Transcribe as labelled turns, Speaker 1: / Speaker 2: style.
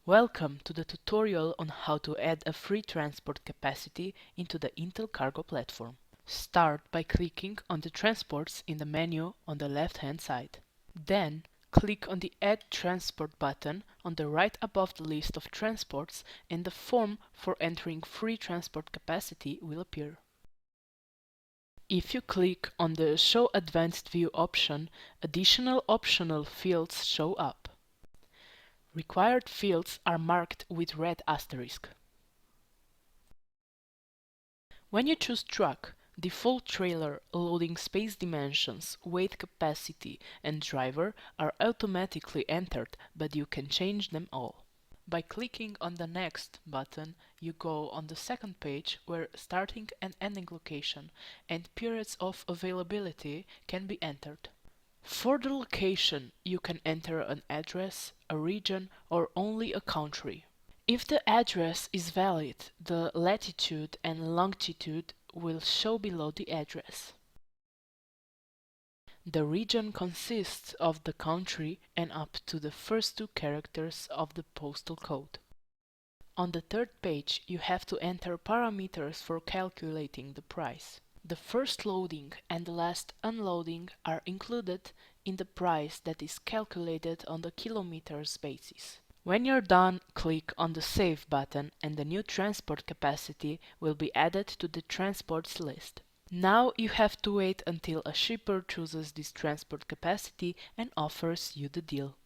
Speaker 1: Welcome to the tutorial on how to add a free transport capacity into the Intel Cargo platform. Start by clicking on the transports in the menu on the left-hand side. Then, click on the Add Transport button on the right above the list of transports and the form for entering free transport capacity will appear. If you click on the Show Advanced View option, additional optional fields show up. Required fields are marked with red asterisk. When you choose truck, default trailer, loading space dimensions, weight capacity, and driver are automatically entered, but you can change them all. By clicking on the Next button, you go on the second page where starting and ending location and periods of availability can be entered. For the location, you can enter an address, a region, or only a country. If the address is valid, the latitude and longitude will show below the address. The region consists of the country and up to the first two characters of the postal code. On the third page, you have to enter parameters for calculating the price. The first loading and the last unloading are included in the price that is calculated on the kilometers basis. When you're done, click on the Save button and the new transport capacity will be added to the transports list. Now you have to wait until a shipper chooses this transport capacity and offers you the deal.